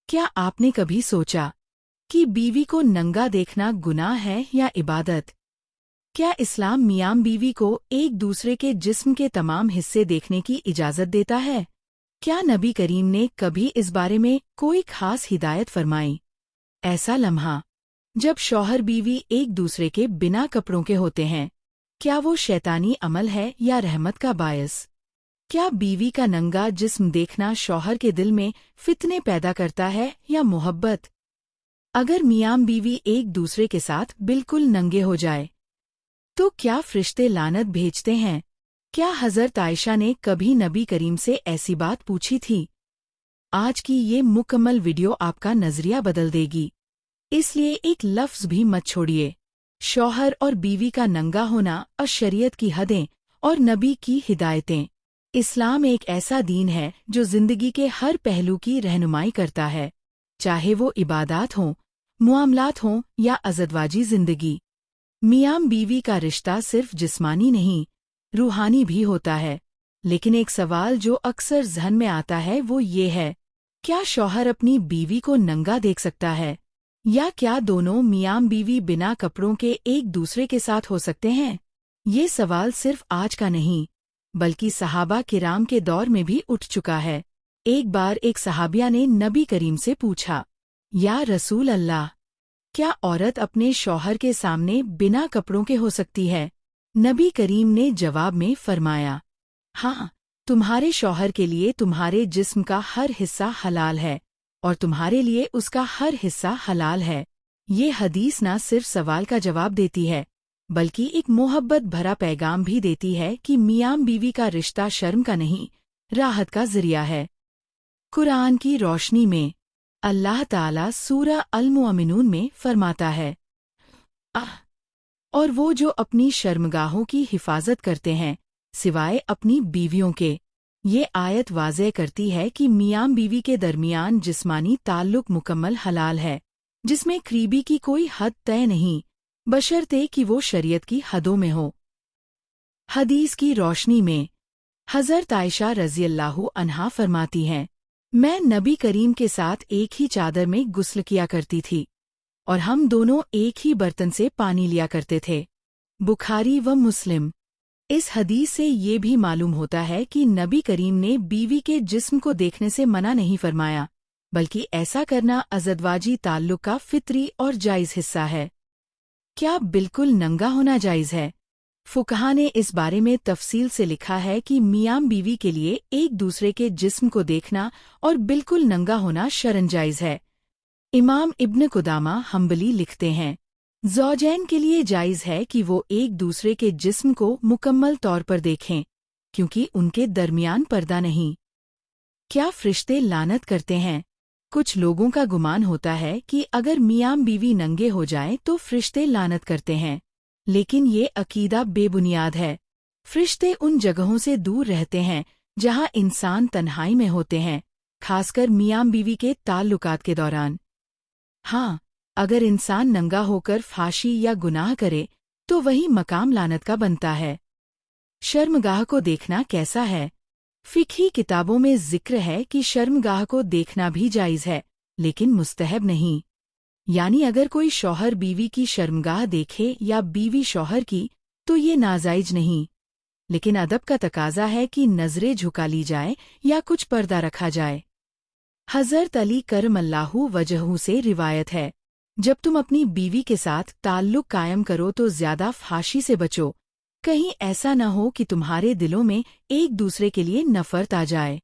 क्या आपने कभी सोचा कि बीवी को नंगा देखना गुनाह है या इबादत? क्या इस्लाम मियाँ बीवी को एक दूसरे के जिस्म के तमाम हिस्से देखने की इजाज़त देता है? क्या नबी करीम ने कभी इस बारे में कोई खास हिदायत फरमाई? ऐसा लम्हा जब शौहर बीवी एक दूसरे के बिना कपड़ों के होते हैं, क्या वो शैतानी अमल है या रहमत का बायस? क्या बीवी का नंगा जिस्म देखना शौहर के दिल में फितने पैदा करता है या मोहब्बत? अगर मियाँ बीवी एक दूसरे के साथ बिल्कुल नंगे हो जाए तो क्या फरिश्ते लानत भेजते हैं? क्या हज़रत आयशा ने कभी नबी करीम से ऐसी बात पूछी थी? आज की ये मुकम्मल वीडियो आपका नजरिया बदल देगी, इसलिए एक लफ्ज़ भी मत छोड़िए। शौहर और बीवी का नंगा होना और शरीयत की हदें और नबी की हिदायतें। इस्लाम एक ऐसा दीन है जो जिंदगी के हर पहलू की रहनुमाई करता है, चाहे वो इबादत हों, मुआमलात हों या अज़दवाजी जिंदगी। मियाँ बीवी का रिश्ता सिर्फ जिस्मानी नहीं, रूहानी भी होता है। लेकिन एक सवाल जो अक्सर ज़हन में आता है वो ये है, क्या शौहर अपनी बीवी को नंगा देख सकता है? या क्या दोनों मियाँ बीवी बिना कपड़ों के एक दूसरे के साथ हो सकते हैं? ये सवाल सिर्फ आज का नहीं, बल्कि सहाबा किराम के दौर में भी उठ चुका है। एक बार एक सहाबिया ने नबी करीम से पूछा, या रसूल अल्लाह, क्या औरत अपने शौहर के सामने बिना कपड़ों के हो सकती है? नबी करीम ने जवाब में फरमाया, हाँ, तुम्हारे शौहर के लिए तुम्हारे जिस्म का हर हिस्सा हलाल है और तुम्हारे लिए उसका हर हिस्सा हलाल है। ये हदीस न सिर्फ सवाल का जवाब देती है, बल्कि एक मोहब्बत भरा पैगाम भी देती है कि मियाँ बीवी का रिश्ता शर्म का नहीं, राहत का जरिया है। कुरान की रोशनी में अल्लाह ताला सूरा अल-मुअमिनून में फरमाता है, और वो जो अपनी शर्मगाहों की हिफाजत करते हैं, सिवाय अपनी बीवियों के। ये आयत वाज़ेह करती है कि मियाँ बीवी के दरमियान जिस्मानी ताल्लुक मुकम्मल हलाल है, जिसमें करीबी की कोई हद तय नहीं, बशर्ते कि वो शरीयत की हदों में हो। हदीस की रोशनी में हज़रत आयशा रज़ियल्लाहु अन्हा फरमाती हैं, मैं नबी करीम के साथ एक ही चादर में गुस्ल किया करती थी और हम दोनों एक ही बर्तन से पानी लिया करते थे। बुखारी व मुस्लिम। इस हदीस से ये भी मालूम होता है कि नबी करीम ने बीवी के जिस्म को देखने से मना नहीं फरमाया, बल्कि ऐसा करना अज़दवाजी ताल्लुक का फितरी और जायज़ हिस्सा है। क्या बिल्कुल नंगा होना जायज़ है? फुकहा ने इस बारे में तफसील से लिखा है कि मियाँ बीवी के लिए एक दूसरे के जिस्म को देखना और बिल्कुल नंगा होना शरन जायज़ है। इमाम इब्न कुदामा हम्बली लिखते हैं, ज़ौजैन के लिए जायज़ है कि वो एक दूसरे के जिस्म को मुकम्मल तौर पर देखें, क्योंकि उनके दरमियान पर्दा नहीं। क्या फरिश्ते लानत करते हैं? कुछ लोगों का गुमान होता है कि अगर मियाँ बीवी नंगे हो जाएं तो फरिश्ते लानत करते हैं, लेकिन ये अकीदा बेबुनियाद है। फरिश्ते उन जगहों से दूर रहते हैं जहाँ इंसान तन्हाई में होते हैं, खासकर मियाँ बीवी के ताल्लुकात के दौरान। हाँ, अगर इंसान नंगा होकर फाशी या गुनाह करे तो वही मकाम लानत का बनता है। शर्मगाह को देखना कैसा है? फ़िक़ही किताबों में जिक्र है कि शर्मगाह को देखना भी जायज़ है, लेकिन मुस्तहब नहीं। यानी अगर कोई शौहर बीवी की शर्मगाह देखे या बीवी शौहर की, तो ये नाजायज नहीं। लेकिन अदब का तकाजा है कि नज़रें झुका ली जाए या कुछ पर्दा रखा जाए। हज़रत अली करमल्लाहु वजहू से रिवायत है, जब तुम अपनी बीवी के साथ ताल्लुक कायम करो तो ज़्यादा फाशी से बचो, कहीं ऐसा न हो कि तुम्हारे दिलों में एक दूसरे के लिए नफ़रत आ जाए।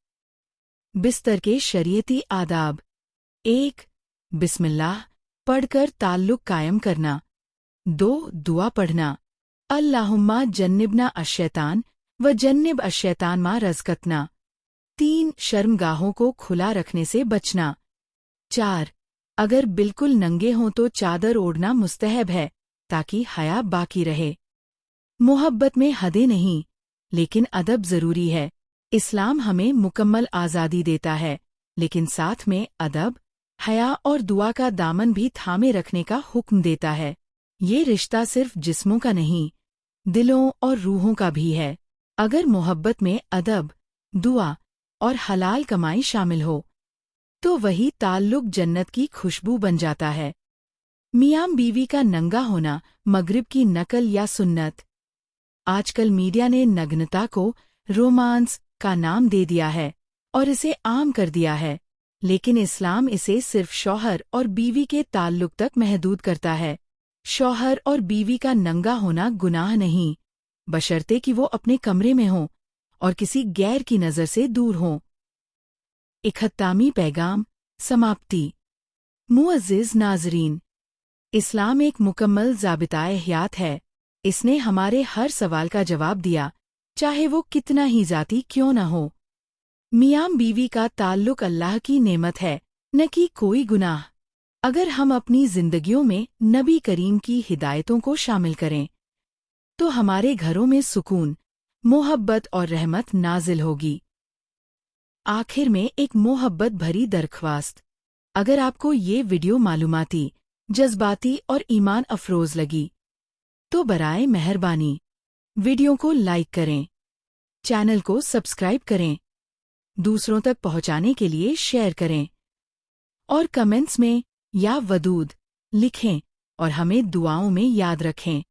बिस्तर के शरीयती आदाब। 1. बिस्मिल्लाह पढ़कर ताल्लुक कायम करना। 2. दुआ पढ़ना, अल्लाहुम्मा जन्निबना अश्शैतान व जन्निब अश्शैतान मा रज़क़तना। 3. शर्मगाहों को खुला रखने से बचना। 4. अगर बिल्कुल नंगे हों तो चादर ओढ़ना मुस्तहब है, ताकि हया बाकी रहे। मोहब्बत में हदें नहीं, लेकिन अदब ज़रूरी है। इस्लाम हमें मुकम्मल आज़ादी देता है, लेकिन साथ में अदब, हया और दुआ का दामन भी थामे रखने का हुक्म देता है। ये रिश्ता सिर्फ जिस्मों का नहीं, दिलों और रूहों का भी है। अगर मोहब्बत में अदब, दुआ और हलाल कमाई शामिल हो تو वही ताल्लुक जन्नत की खुशबू बन जाता है। मियाँ बीवी का नंगा होना मगरिब की नकल या सुन्नत। आजकल मीडिया ने नग्नता को रोमांस का नाम दे दिया है और इसे आम कर दिया है, लेकिन इस्लाम इसे सिर्फ शौहर और बीवी के ताल्लुक तक महदूद करता है। शौहर और बीवी का नंगा होना गुनाह नहीं, बशर्ते कि वो अपने कमरे में हों और किसी गैर की नज़र से दूर हों। इख्तामी पैगाम, समाप्ति। मुअज़्ज़िज़ नाज़रीन, इस्लाम एक मुकम्मल ज़ाबिता-ए हयात है। इसने हमारे हर सवाल का जवाब दिया, चाहे वो कितना ही ज़ाती क्यों न हो। मियाँ बीवी का ताल्लुक अल्लाह की नेमत है, न कि कोई गुनाह। अगर हम अपनी जिंदगियों में नबी करीम की हिदायतों को शामिल करें, तो हमारे घरों में सुकून, मोहब्बत और रहमत नाजिल होगी। आखिर में एक मोहब्बत भरी दरख्वास्त। अगर आपको ये वीडियो मालूमाती, जज्बाती और ईमान अफरोज लगी, तो बराए मेहरबानी वीडियो को लाइक करें, चैनल को सब्सक्राइब करें, दूसरों तक पहुंचाने के लिए शेयर करें और कमेंट्स में या वदूद लिखें और हमें दुआओं में याद रखें।